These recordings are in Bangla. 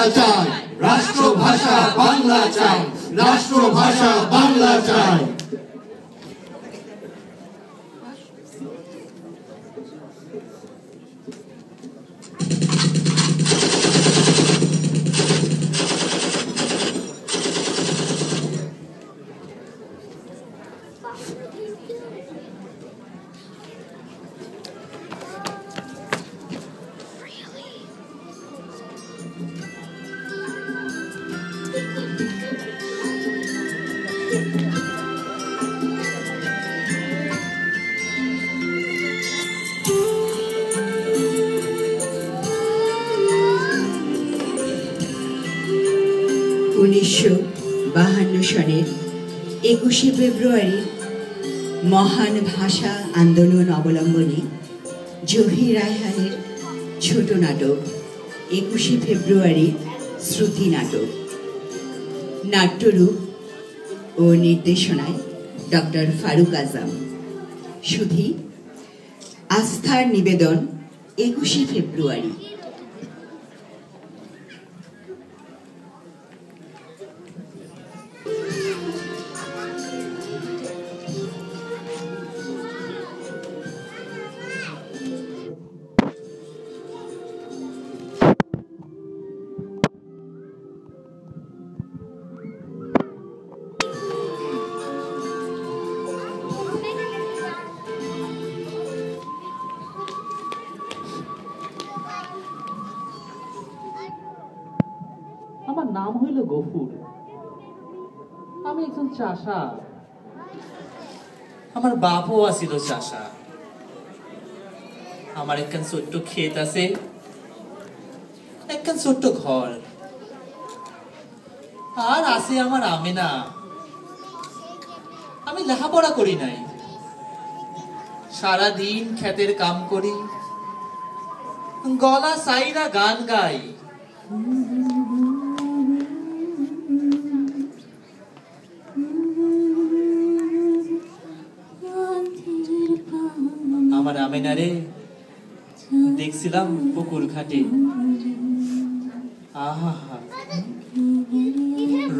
বাংলা চাই, রাষ্ট্রভাষা বাংলা চাই, রাষ্ট্রভাষা বাংলা চাই। সনের 21শে ফেব্রুয়ারি মহান ভাষা আন্দোলন অবলম্বনে জহির রায়হানের ছোট নাটক 21শে ফেব্রুয়ারি শ্রুতি নাটক, নাট্যরূপ ও নির্দেশনায় ডক্টর ফারুক আজম। সুধী আস্থার নিবেদন 21শে ফেব্রুয়ারি। আমার নাম হইল গফুর, আমি একজন চাষা। আমার বাপও আছিল চাষা। আমার একখান ছোট্ট ক্ষেত আছে, একখান ছোট্ট ঘর, আর আছে আমার আমেনা। আমি লেখাপড়া করি নাই, সারাদিন ক্ষেতের কাম করি, গলা সাইরা গান গাই। আমার আমেনারে দেখছিলাম পুকুর ঘাটে, আহা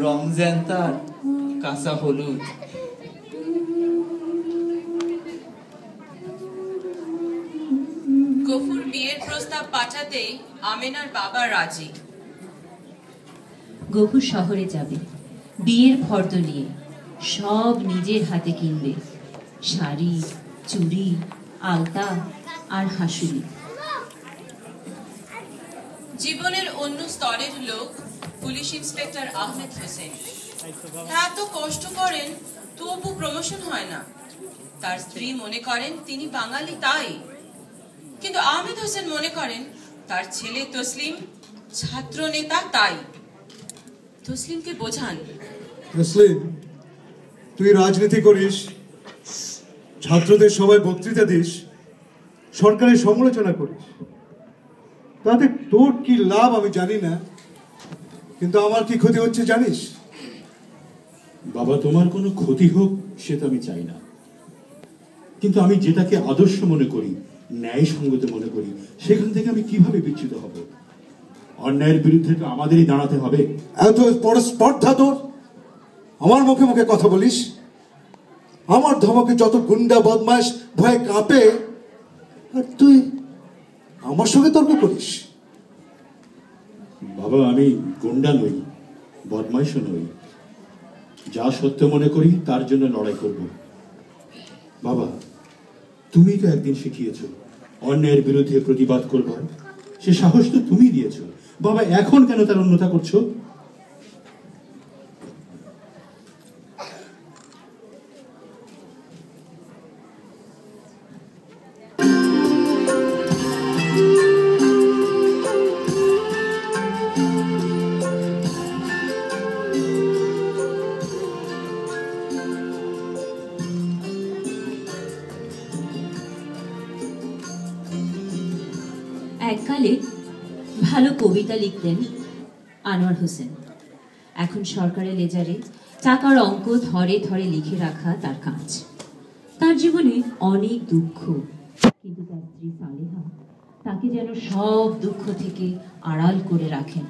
রমজান তার কাঁচা হলুদ। গফুর বিয়ের প্রস্তাব পাঠাতেই আমেনার বাবা রাজি। গফুর শহরে যাবে, বিয়ের ফর্দ নিয়ে সব নিজের হাতে কিনবে, শাড়ি, চুড়ি, আলতা আর হাসুলি। জীবনের অন্য স্তরের লোক পুলিশ ইন্সপেক্টর আহমেদ হোসেন এত কষ্ট করেন, তবু প্রমোশন হয় না। তার স্ত্রী মনে করেন তিনি বাঙালি তাই, কিন্তু আহমেদ হোসেন মনে করেন তার ছেলে তসলিম ছাত্র নেতা তাই। তসলিমকে বোঝান, তসলিম তুই রাজনীতি করিস, ছাত্রদের সবাই বক্তৃতা দিস, সরকারের সমালোচনা করিস, তাতে তোর কি লাভ আমি জানি না, কিন্তু আমার কি ক্ষতি হচ্ছে জানিস? বাবা, তোমার কোনো ক্ষতি হোক সে তো আমি চাই না, কিন্তু আমি যেটাকে আদর্শ মনে করি, ন্যায়সঙ্গত মনে করি, সেখান থেকে আমি কিভাবে বিচ্যুত হব? অন্যায়ের বিরুদ্ধে তো আমাদেরই দাঁড়াতে হবে। এত বড় স্পর্ধা তোর, আমার মুখে মুখে কথা বলিস? আমার ধমকে যত গুন্ডা বদমাশ ভয়ে কাঁপে, আর তুই আমার সঙ্গে তর্ক করিস? বাবা, আমি গুন্ডা নই, বদমাইশও নই। যা সত্য মনে করি তার জন্য লড়াই করব। বাবা, তুমি তো একদিন শিখিয়েছ অন্যায়ের বিরুদ্ধে প্রতিবাদ করবার, সে সাহস তো তুমি দিয়েছ। বাবা, এখন কেন তার অন্যথা করছো? এককালে ভালো কবিতা লিখতেন আনোয়ার হোসেন। এখন সরকারের লেজারে টাকার অঙ্ক ধরে ধরে লিখে রাখা তার কাজ। তার জীবনে অনেক দুঃখ, কিন্তু তার স্ত্রী সালেহা তাকে যেন সব দুঃখ থেকে আড়াল করে রাখেন।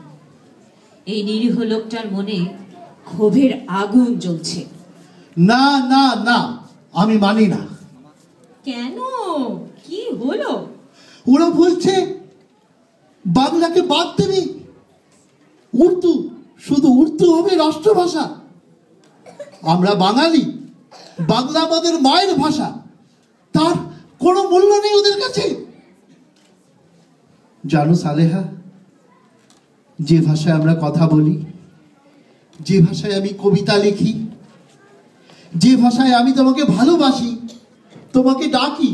এই নিরীহ লোকটার মনে ক্ষোভের আগুন জ্বলছে। না না না, আমি মানি না। কেন, কি হলো? ওরা বলছে বাংলাকে বাদ দেবে, উর্দু, শুধু উর্দু হবে রাষ্ট্রভাষা। আমরা বাঙালি, বাংলা আমাদের মায়ের ভাষা, তার কোনো মূল্য নেই ওদের কাছে। জানো সালেহা, যে ভাষায় আমরা কথা বলি, যে ভাষায় আমি কবিতা লিখি, যে ভাষায় আমি তোমাকে ভালোবাসি, তোমাকে ডাকি,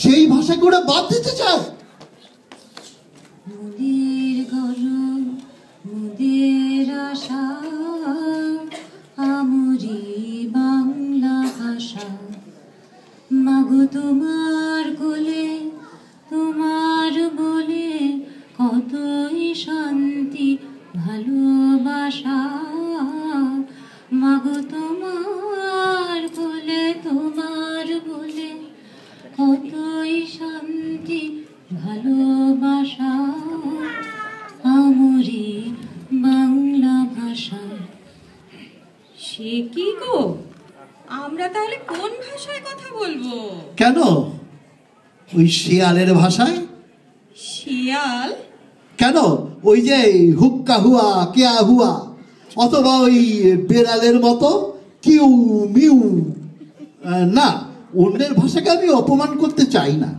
সেই ভাষাকে ওরা বাদ দিতে চায়। মোদের গরম, মোদের আশা, আমরি বাংলা ভাষা। মাগো তোমার কোলে, তোমার বলে কতই শান্তি ভালোবাসা। মাগো তোমার কোলে, তোমার বলে কতই শান্তি ভালোবাসা। আমরি বাংলা ভাষা। সে কি গো, আমরা তাহলে কোন ভাষায় কথা বলবো? কেন, ওই শিয়ালের ভাষায়? শিয়াল? কেন, ওই যে হুক্কা হুয়া, কেয়া হুয়া, অথবা ওই বেড়ালের মতো কিউ মিউ। না, অন্যের ভাষাকে আমি অপমান করতে চাই না,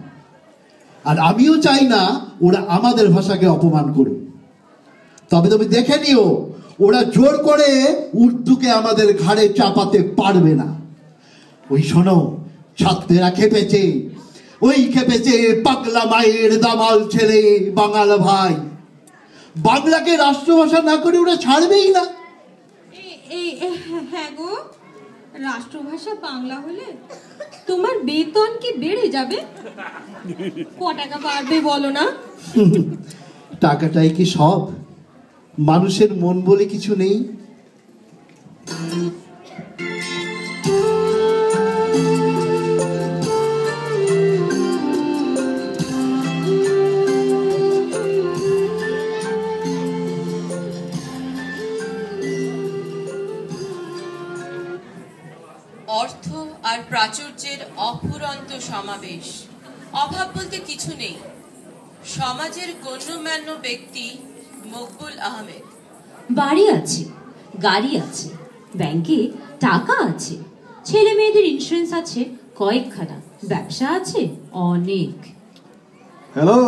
আর আমিও চাই না ওরা আমাদের ভাষাকে অপমান করুক। তবে তুমি দেখে নিও, ওরা জোর করে উর্দুকে আমাদের ঘাড়ে চাপাতে পারবে না। ওই শোনো, ছাত্রেরা খেপেছে, ওই খেপেছে পাগলা মায়ের দামাল ছেলে বাঙাল ভাই। বাংলাকে রাষ্ট্রভাষা না করে ওরা ছাড়বেই না। হ্যাঁ গো, রাষ্ট্রভাষা বাংলা হলে তোমার বেতন কি বেড়ে যাবে? ক টাকা বাড়বে বলো না? টাকাটাই কি সব? মানুষের মন বলে কিছু নেই? অর্থ আর প্রাচুর্যের অফুরন্ত সমাবেশ, অভাব বলতে কিছু নেই। সমাজের গণ্যমান্য ব্যক্তি মকবুল আহমেদ। বাড়ি আছে, গাড়ি আছে, ব্যাংকে টাকা আছে, ছেলে মেয়েদের ইন্স্যুরেন্স আছে কয়েকখানা, ব্যবসা আছে অনেক। হ্যালো,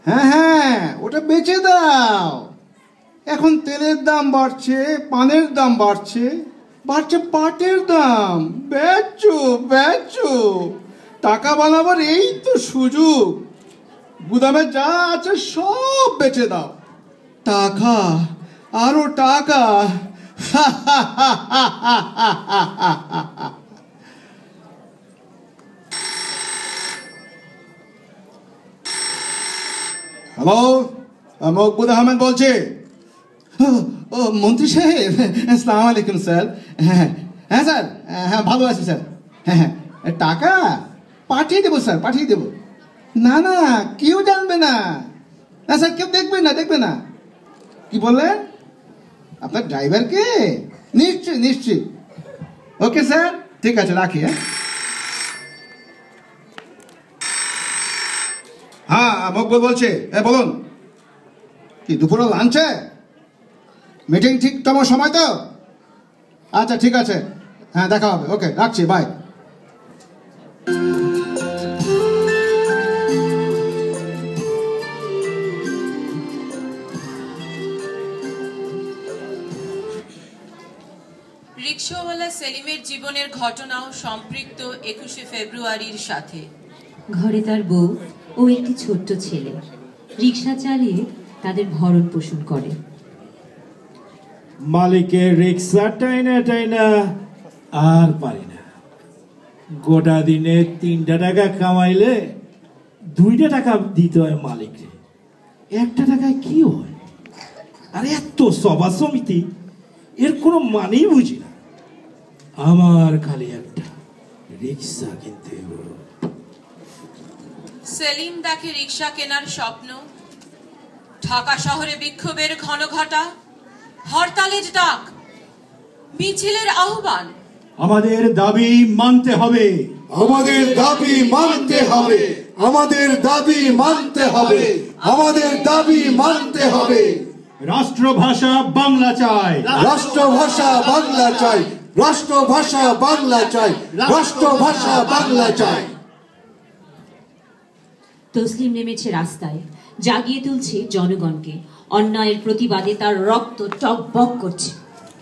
হ্যাঁ হ্যাঁ, ওটা বেচে দাও। এখন তেলের দাম বাড়ছে, পানের দাম বাড়ছে, বাড়ছে পাটের দাম। বেচো বেচো, টাকা বানাবার এই তো সুযোগ। গুদামে যা আছে সব বেচে দাও। টাকা, আরো টাকা। হ্যালো, মকবুল আহমেদ বলছি। ও মন্ত্রী সাহেব, আসসালামু আলাইকুম স্যার। হ্যাঁ হ্যাঁ স্যার, হ্যাঁ ভালো আছি স্যার। হ্যাঁ হ্যাঁ, টাকা পাঠিয়ে দেবো স্যার, পাঠিয়ে দেবো। না না, কেউ জানবে না। না স্যার, কেউ দেখবে না, দেখবে না। কি বললেন? আপনার ড্রাইভারকে? নিশ্চয়ই নিশ্চয়ই। ওকে স্যার, ঠিক আছে, রাখি। হ্যাঁ মকবুল বলছে। বলুন, কি দুপুরে লাঞ্চে মিটিং ঠিক তোমার সময় তো? আচ্ছা ঠিক আছে, হ্যাঁ দেখা হবে। ওকে, রাখছি, বাই। রিকশাওয়ালা সেলিমের জীবনের ঘটনাও সম্পৃক্ত 21শে ফেব্রুয়ারির সাথে। ঘরে তার বউ ও একটি ছোট্ট ছেলে রিক্সা চালিয়ে তাদের ভরণ পোষণ করে। মালিকের রিক্সা টাইনা টাইনা আর পারি না। গোটা দিনে 3টা টাকা কামাইলে 2টা টাকা দিতে হয় মালিককে। 1টা টাকায় কি হয়? আরে এত সভা সমিতি, এর কোনো মানেই বুঝি না। আমার খালি একটা রিক্সা কিনতে হবে। সেলিম দেখে রিক্সা কেনার স্বপ্ন, ঢাকা শহরে বিক্ষোভের ঘন ঘটা, হরতালের ডাক, মিছিলের আহ্বান। আমাদের দাবি মানতে হবে, আমাদের দাবি মানতে হবে, আমাদের দাবি মানতে হবে, আমাদের দাবি মানতে হবে। রাষ্ট্রভাষা বাংলা চাই, রাষ্ট্রভাষা বাংলা চাই, রাষ্ট্রভাষা বাংলা চাই, রাষ্ট্রভাষা বাংলা চাই। তসলিম নেমেছে রাস্তায়, জাগিয়ে তুলছে জনগণকে। অন্যায়ের প্রতিবাদে তার রক্ত টকবক করছে।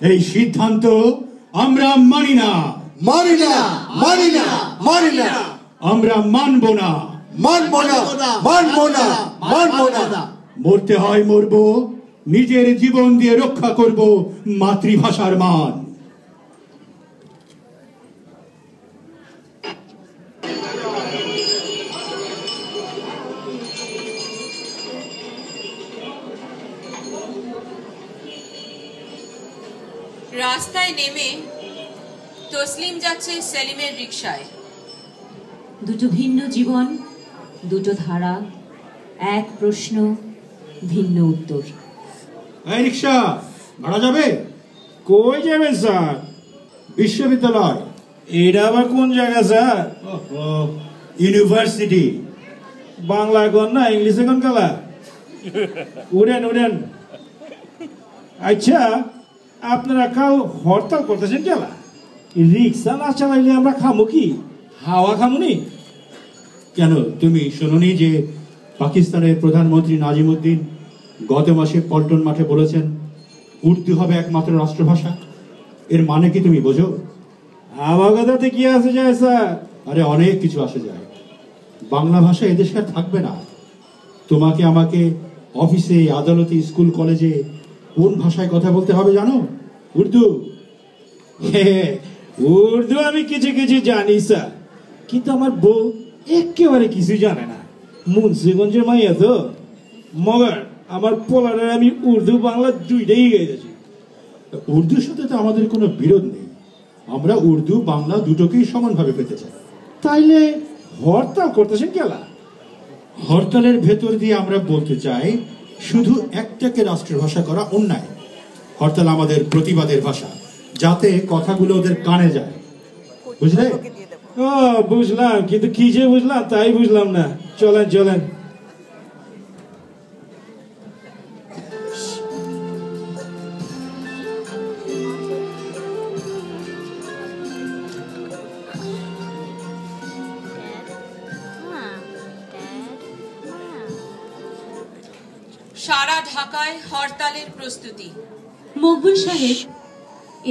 এই সিদ্ধান্ত আমরা মানি না, মানি না, মানি না, মানি না, আমরা মানব না, মানব না, মানব না, মানব না। মরতে হয় মরব, নিজের জীবন দিয়ে রক্ষা করব মাতৃভাষার মান। রাস্তায় নেমে তসলিম যাচ্ছে সেলিমের রিকশায়। দুটো ভিন্ন জীবন, দুটো ধারা, এক প্রশ্ন, ভিন্ন উত্তর। এই রিক্সা ভাড়া যাবে? কই যাবেন স্যার? বিশ্ববিদ্যালয়। এটা আবার কোন জায়গা স্যার? ইউনিভার্সিটি। বাংলা কোন না ইংলিশে কোন কালা? উড়েন উড়েন। আচ্ছা, আপনারা কাল হরতাল করতেছেন কেলা? রিক্সা না চালাইলে আমরা খামো কি? হাওয়া খামুনি? কেন তুমি শোনোনি যে পাকিস্তানের প্রধানমন্ত্রী নাজিমুদ্দিন গত মাসে পল্টন মাঠে বলেছেন উর্দু হবে একমাত্র রাষ্ট্রভাষা? এর মানে কি তুমি বোঝো? আমার কথাতে কি আসে যায় স্যার? আরে অনেক কিছু আসে যায়। বাংলা ভাষা এদেশে আর থাকবে না। তোমাকে আমাকে অফিসে, আদালতে, স্কুল, কলেজে কোন ভাষায় কথা বলতে হবে জানো? উর্দু। উর্দু আমি কিছু কিছু জানি স্যার, কিন্তু আমার বউ একেবারে কিছু জানে না। মুন্সিগঞ্জের মাইয়া তো, মগর আমার পোলারে আমি উর্দু বাংলা দুইটাই গাইতেছি। উর্দুর সাথে তো আমাদের কোনো বিরোধ নেই। আমরা উর্দু বাংলা দুটোকেই সমানভাবে পেতে চাই। তাইলে হরতাল করতেছেন কেলা? হরতালের ভেতর দিয়ে আমরা বলতে চাই শুধু একটাকে রাষ্ট্রভাষা করা অন্যায়। হরতাল আমাদের প্রতিবাদের ভাষা, যাতে কথাগুলো ওদের কানে যায়। বুঝলে? ও বুঝলাম, কিন্তু কি যে বুঝলাম তাই বুঝলাম না। চলেন চলেন। সারা ঢাকায় হরতালের প্রস্তুতি। মকবুল সাহেব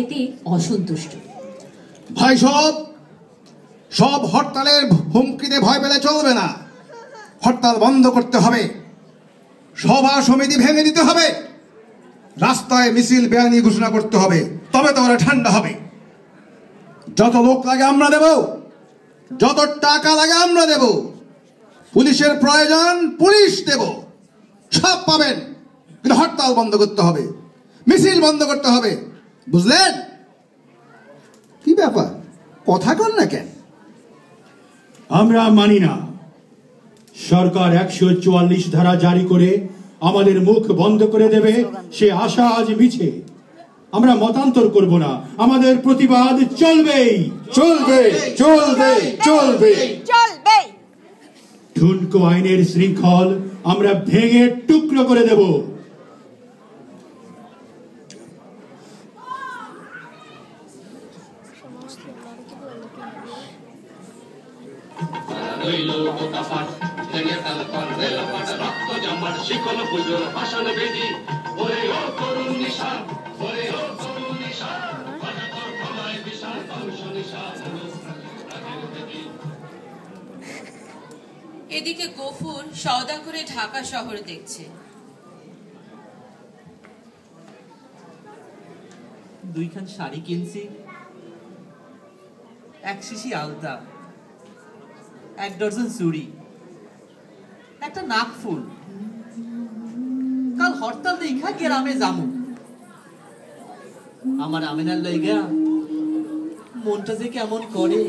এতে অসন্তুষ্ট। ভাই সব হরতালের হুমকিতে ভয় পেলে চলবে না। হরতাল বন্ধ করতে হবে, সভা সমিতি ভেঙে দিতে হবে, রাস্তায় মিছিল বেআইনি ঘোষণা করতে হবে, তবে তো ওরা ঠান্ডা হবে। যত লোক লাগে আমরা দেব, যত টাকা লাগে আমরা দেব, পুলিশের প্রয়োজন পুলিশ দেব, সব পাবেন। কিন্তু হরতাল বন্ধ করতে হবে, মিছিল বন্ধ করতে হবে, বুঝলেন? কি ব্যাপার, কথা কন না কেন? আমরা মানি না। সরকার 144 ধারা জারি করে আমাদের মুখ বন্ধ করে দেবে, সে আশা আজ মিছে। আমরা মতান্তর করব না, আমাদের প্রতিবাদ চলবেই, চলবে, চলবে, চলবে, চলবে। ঠুনকো আইনের শৃঙ্খল আমরা ভেঙে টুকরো করে দেব। এদিকে গফুর সওদা করে ঢাকা শহর দেখছে। দুইখান শাড়ি কিনছি, এক শিশি আলতা, 1 ডজন চুড়ি, একটা নাকফুল। কাল হরতাল দেখা গ্রামে যামু। আমার আমিনার লাইগা মনটা যে কেমন করে।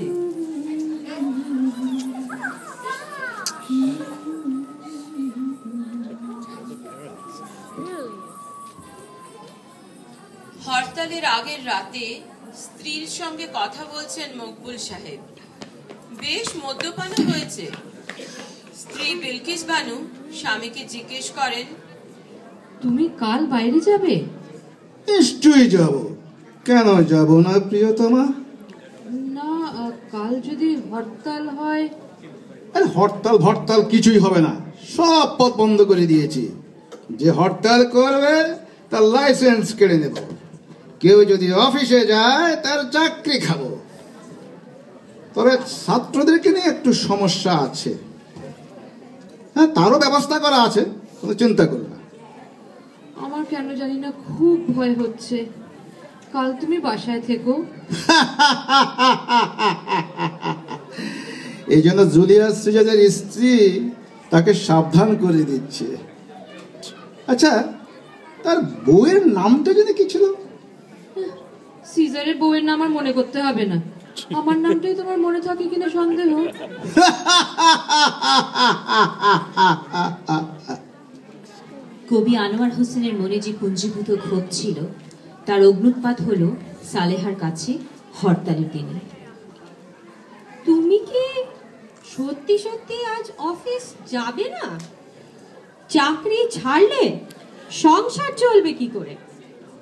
হরতালের আগের রাতে স্ত্রীর সঙ্গে কথা বলছেন মকবুল সাহেব। বেশ মদ্যপানও হয়েছে। স্ত্রী বিলকিস বানু স্বামীকে জিজ্ঞেস করেন, তুমি কাল বাইরে যাবে? নিশ্চয়ই যাব, কেন যাব না প্রিয়তমা? না, কাল যদি হরতাল হয়। আরে হরতাল কিছুই হবে না, সব পথ বন্ধ করে দিয়েছি। যে হরতাল করবে তার লাইসেন্স কেড়ে নেব। কেউ যদি অফিসে যায় তার চাকরি খাবো। তবে ছাত্রদেরকে নিয়ে একটু সমস্যা আছে। হ্যাঁ, তারও ব্যবস্থা করা আছে, কোনো চিন্তা করো না। আমার কেন জানি না খুব ভয় হচ্ছে। কাল তুমি বাসায় থেকো। এই জন্য জুলিয়াস সিজারের স্ত্রী তাকে সাবধান করে দিচ্ছে। আচ্ছা, তার বউয়ের নামটা যদি কি ছিল? সিজারের বউয়ের নাম আর মনে করতে হবে না। আমার নামটাই তোমার মনে থাকে কিনা সন্দেহ। কবি আনোয়ার হোসেনের মনে যে পুঞ্জীভূত ক্ষোভ ছিল তার অগ্নুৎপাত হলো সালেহার কাছে হরতালের দিনে। তুমি কি সত্যি সত্যি আজ অফিস যাবে না? চাকরি ছাড়লে সংসার চলবে কি করে?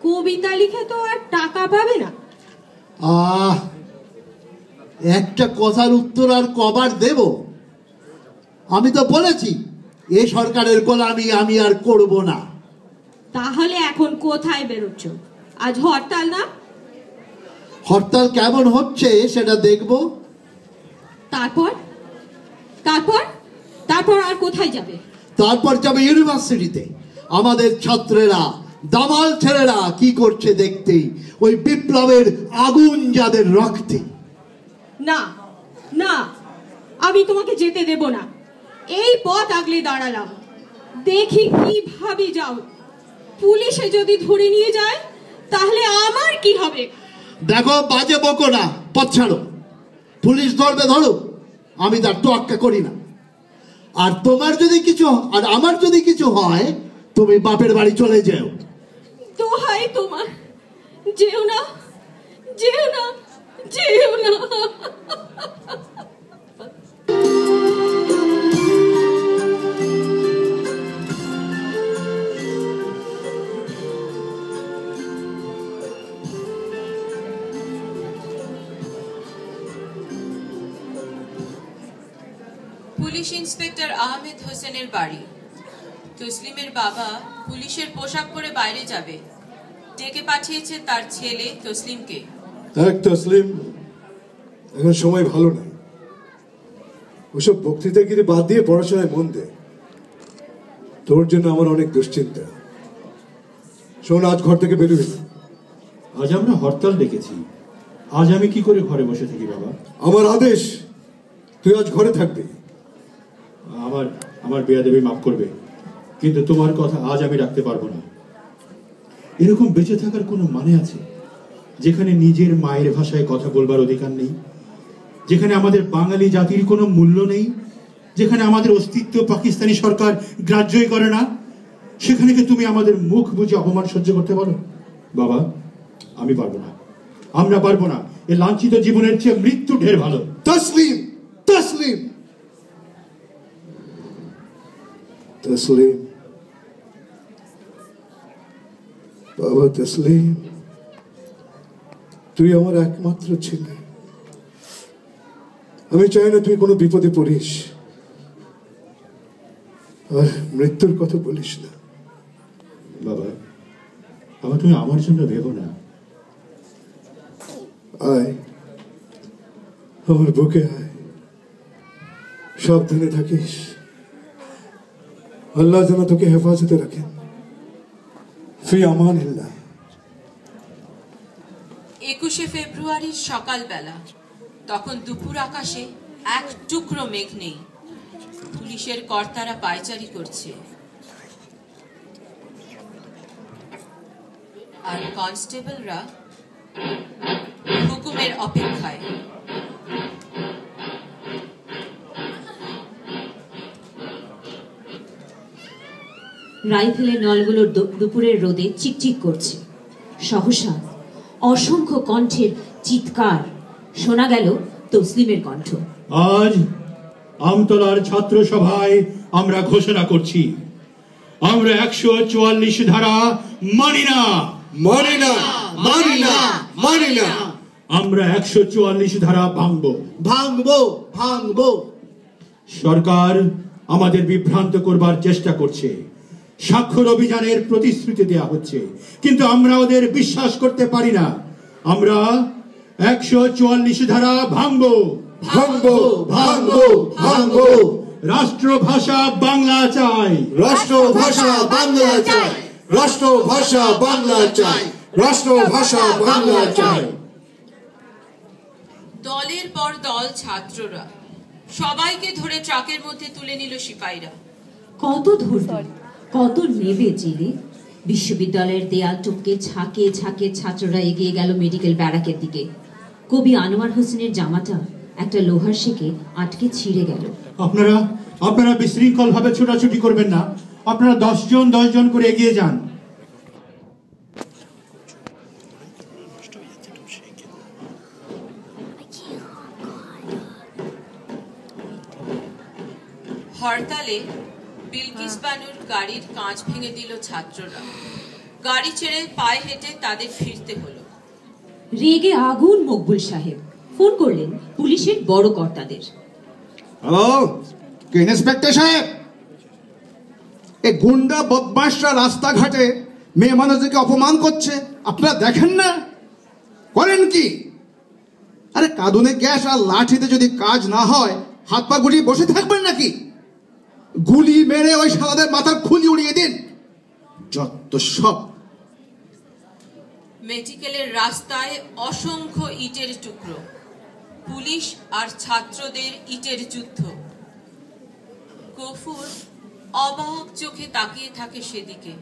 কবিতা লিখে তো আর টাকা পাবে না। একটা কথার উত্তর আর কবার দেব? আমি তো বলেছি এ সরকারের গোলামি আমি আর করব না। তাহলে এখন কোথায় বেরোচ্ছ? আজ হরতাল না? হরতাল কেমন হচ্ছে সেটা দেখব। তারপর তারপর তারপর আর কোথায় যাবে? তারপর যাবে ইউনিভার্সিটিতে। আমাদের ছাত্রেরা, দামাল ছেলেরা কি করছে দেখতেই, ওই বিপ্লবের আগুন যাদের রক্তে। না না, আমি তোমাকে যেতে দেব না। এই পথ আগলে দাঁড়ালাম, দেখি কিভাবে যাও। পুলিশে যদি ধরে নিয়ে যায় তাহলে আমার কি হবে? দেখো, বাজে বকো না, পথ ছাড়ো। পুলিশ ধরবে ধরো, আমি তার তোয়াক্কা করি না। আর তোমার যদি কিছু, আর আমার যদি কিছু হয়, তুমি বাপের বাড়ি চলে যাও। দোহাই তোমার, যেও না, যেও না, যেও না। পুলিশ ইন্সপেক্টর আহমেদ হোসেনের বাড়ি। তসলিমের বাবা পুলিশের পোশাক পরে বাইরে যাবে, ডেকে পাঠিয়েছে তার ছেলে তসলিমকে। দেখ তসলিম, এখন সময় ভালো না। ওসব বক্তৃতাগিরি বাদ দিয়ে পড়াশোনায় মন দে। তোর জন্য আমার অনেক দুশ্চিন্তা। শোন, আজ ঘর থেকে বেরোবি না। আজ আমরা হরতাল ডেকেছি, আজ আমি কি করে ঘরে বসে থাকি বাবা? আমার আদেশ, তুই আজ ঘরে থাকবি। আমার বেয়াদবি মাফ করবে, কিন্তু তোমার কথা আজ আমি রাখতে পারবো না। এরকম বেঁচে থাকার কোনো মানে আছে যেখানে নিজের মায়ের ভাষায় কথা বলবার অধিকার নেই, যেখানে আমাদের বাঙালি জাতির কোনো মূল্য নেই, যেখানে আমাদের অস্তিত্ব পাকিস্তানি সরকার গ্রাহ্যই করে না? সেখানে কি তুমি আমাদের মুখ বুঝে অপমান সহ্য করতে পারো? বাবা, আমি পারবো না, আমরা পারবো না। এই লাঞ্ছিত জীবনের চেয়ে মৃত্যু ঢের ভালো। তসলিম, তসলিম, তসলিম, বাবা তসলিম, তুই আমার একমাত্র ছেলে। আমি চাই না তুই কোনো বিপদে পড়িস, আর মৃত্যুর কথা বলিস না। বাবা, বাবা, তুমি আমার জন্য ভেবো না। আয়, আমার বুকে আয়, সাবধানে থাকিস। আল্লাহ যেন তোকে হেফাজতে রাখেন। ফি আমানিল্লাহ। 21শে ফেব্রুয়ারির সকালবেলা, তখন দুপুর আকাশে এক টুকরো মেঘ নেই। পুলিশের কর্তারা পায়চারি করছে, আর কনস্টেবলরা হুকুমের অপেক্ষায়। রাইফেলের নলগুলোর দুপুরের রোদে চিকচিক করছে। সহসা অসংখ্য কণ্ঠের চিৎকার, শোনা গেল তসলিমের কণ্ঠ। আজ আমতলার ছাত্র সভায় আমরা ঘোষণা করছি, আমরা 144 ধারা মানি না, মানি না, মানি না, মানি না। আমরা 144 ধারা ভাঙবো, ভাঙবো, ভাঙবো। সরকার আমাদের বিভ্রান্ত করবার চেষ্টা করছে, স্বাক্ষর অভিযানের প্রতিশ্রুতি দেয়া হচ্ছে, কিন্তু আমরা ওদের বিশ্বাস করতে পারি না। আমরা 144 ধারা ভাঙবো, ভাঙবো, ভাঙবো, ভাঙবো। রাষ্ট্রভাষা বাংলা চাই, রাষ্ট্রভাষা বাংলা চাই, রাষ্ট্রভাষা বাংলা চাই, রাষ্ট্রভাষা বাংলা চাই। দলের পর দল ছাত্ররা সবাইকে ধরে ট্রাকের মধ্যে তুলে নিল সিপাহীরা। কত ধরবে, কত নেবে জেলে? বিশ্ববিদ্যালয়ের দেয়াল টপকে ঝাঁকে ঝাঁকে ছাত্ররা এগিয়ে গেল মেডিকেল ব্যারাকের দিকে। কবি আনোয়ার হোসেনের জামাটা একটা লোহার শেকে আটকে ছিঁড়ে গেল। আপনারা বিশৃঙ্খল ভাবে ছোটাছুটি করবেন না, আপনারা 10 জন 10 জন করে এগিয়ে যান। হরতালে বিলকিস বানুর গাড়ির কাঁচ ভেঙে দিল ছাত্ররা। গাড়ি ছেড়ে পায়ে হেঁটে তাদের ফিরতে হলো। রেগে আগুন মকবুল সাহেব ফোন করলেন পুলিশের বড় কর্তাদের। হ্যালো, কে ইন্সপেক্টর সাহেব? এই গুন্ডা বদমাশরা রাস্তাঘাটে মেয়ে মানুষদেরকে অপমান করছে, আপনারা দেখেন না? করেন কি? আরে কাঁদুনে গ্যাস আর লাঠিতে যদি কাজ না হয় হাত পা গুটিয়ে বসে থাকবেন নাকি? গুলি মেরে ওই শালাদের মাথার খুলি উড়িয়ে দিন, যত সব। মেডিকেলের রাস্তায় অসংখ্য ইটের টুকরো, পুলিশ আর ছাত্রদের ইটের যুদ্ধ। গফুর অবাক চোখে তাকিয়ে থাকে সেদিকে।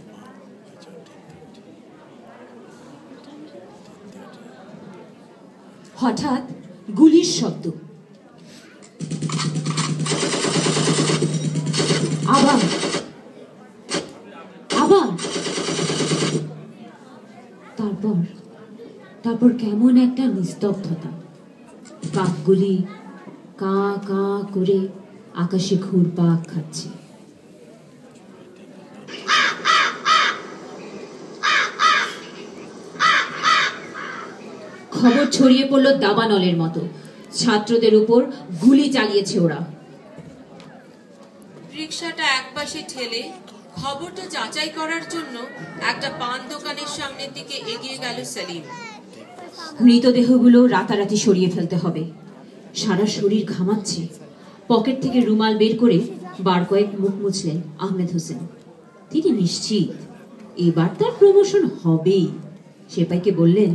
হঠাৎ গুলির শব্দ, আবার আবার, তারপর কেমন একটা নিস্তব্ধতা। কাকগুলি কা কা করে আকাশে ঘুরপাক খাচ্ছে। খবর ছড়িয়ে পড়ল দাবানলের মতো, ছাত্রদের উপর গুলি চালিয়েছে ওরা। রিকশাটা একপাশে ঠেলে খবরটা যাচাই করার জন্য একটা পান দোকানের সামনের দিকে এগিয়ে গেল সেলিম। মৃতদেহগুলো রাতারাতি সরিয়ে ফেলতে হবে। সারা শরীর ঘামাচ্ছে। পকেট থেকে রুমাল বের করে বার কয়েক মুখ মুছলেন আহমেদ হোসেন। তিনি নিশ্চিত এবার তার প্রমোশন হবেই। সেপাইকে বললেন,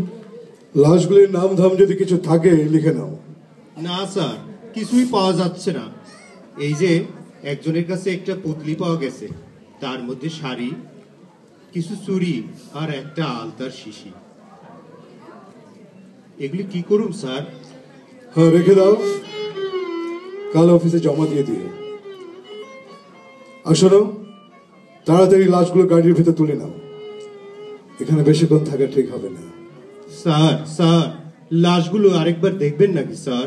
লাশগুলির নাম ধাম যদি কিছু থাকে লিখে নাও। না স্যার, কিছুই পাওয়া যাচ্ছে না। এই যে একজনের কাছে একটা পুতলি পাওয়া গেছে, তার মধ্যে শাড়ি, কিছু চুড়ি আর একটা আলতার শিশি। এগুলি কি করুন স্যার? হ্যাঁ, রেখে দাও, কাল অফিসে জমা দিয়ে দিও। আর শোনো, তাড়াতাড়ি লাশগুলো গাড়ির ভিতর তুলে নাও, এখানে বেশিক্ষণ থাকা ঠিক হবে না। স্যার লাশগুলো আরেকবার দেখবেন নাকি স্যার?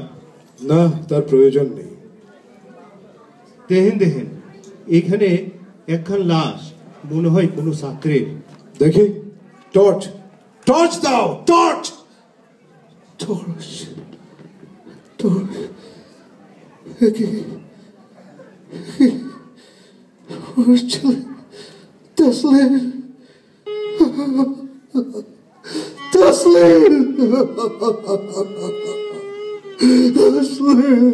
না, তার প্রয়োজন নেই। দেখেন এখানে একখান লাশ, মনে হয় কোনো ছাত্রের। দেখি, টর্চ টর্চ দাও, torch torch torch. Taslim, Taslim, Taslim.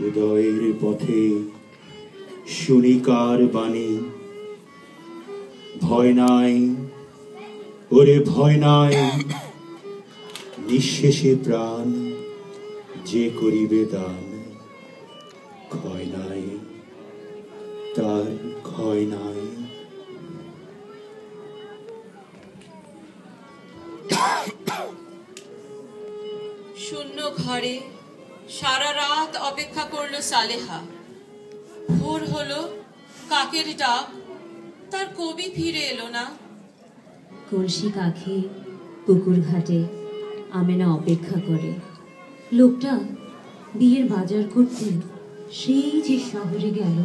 হৃদয়ের পথে শুনিকার বাণী, ভয় নাই, ওরে ভয় নাই, নিঃশেষে প্রাণ যে করিবে দান, ক্ষয় নাই, তার ক্ষয় নাই। অন্য ঘরে সারা রাত অপেক্ষা করলো সালেহা। ভোর হলো, কাকের ডাক, তার কবি ফিরে এলো না। কলসি কাঁখে পুকুর ঘাটে আমেনা অপেক্ষা করে। লোকটা বিয়ের বাজার করতে সেই যে শহরে গেল,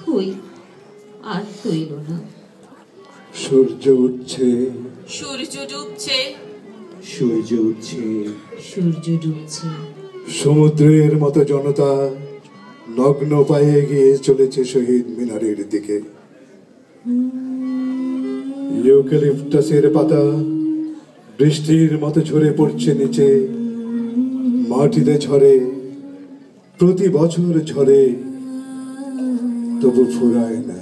কই আর তো এলো না। সূর্য উঠছে, সূর্য ডুবছে, সূর্য উঠছে, সূর্য ডুবছে। সমুদ্রের মতো জনতা নগ্ন পায়ে এগিয়ে চলেছে শহীদ মিনারের দিকে। ইউক্যালিপটাসের পাতা বৃষ্টির মতো ঝরে পড়ছে নিচে, মাটিতে ঝরে, প্রতি বছর ঝরে, তবু ফুরায় না।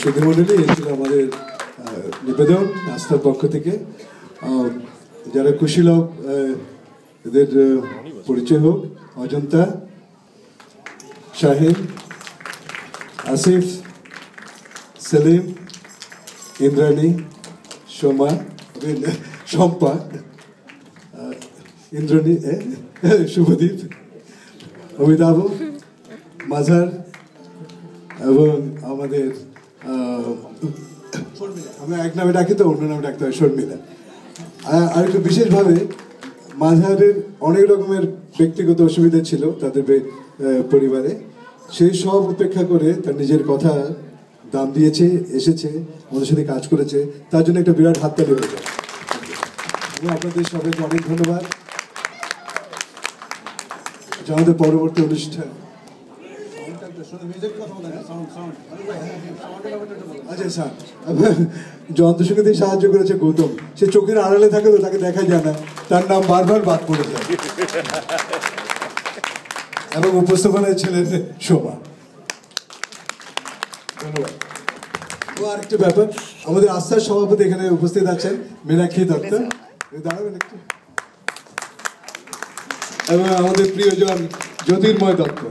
সুধীমণ্ডলী, এই ছিল আমাদের নিবেদন আস্থার পক্ষ থেকে। যারা কুশীলব এদের পরিচয় হোক। অজন্তা, শাহিন, আসিফ, সেলিম, ইন্দ্রাণী, সোমা, শম্পা, ইন্দ্রাণী, শুভদীপ, অমিতাভ, মাঝার এবং আমাদের আমরা এক নামে ডাকি তো, অন্য নামে ডাকতে হয় শর্মিলা। আর একটু বিশেষভাবে মাঝারের অনেক রকমের ব্যক্তিগত অসুবিধা ছিল তাদের পরিবারে, সেই সব উপেক্ষা করে তার নিজের কথা দাম দিয়েছে, এসেছে, আমাদের সাথে কাজ করেছে, তার জন্য একটা বিরাট হাততালি হয়ে যায়। এবং আপনাদের সবাইকে অনেক ধন্যবাদ। আমাদের পরবর্তী অনুষ্ঠান, আচ্ছা স্যার, যন্ত্রসঙ্গীতে সাহায্য করেছে গৌতম। সে চোখের আড়ালে থাকে তো, তাকে দেখা যায় না, তার নাম বারবার বাদ পড়ে যায়। এবং উপস্থাপনায় ছিলেন শোভা। ধন্যবাদ। ও আরেকটা ব্যাপার, আমাদের আস্থার সভাপতি এখানে উপস্থিত আছেন, মীনাক্ষী দত্ত, দাঁড়াবেন একটু। এবং আমাদের প্রিয়জন জ্যোতির্ময় দত্ত।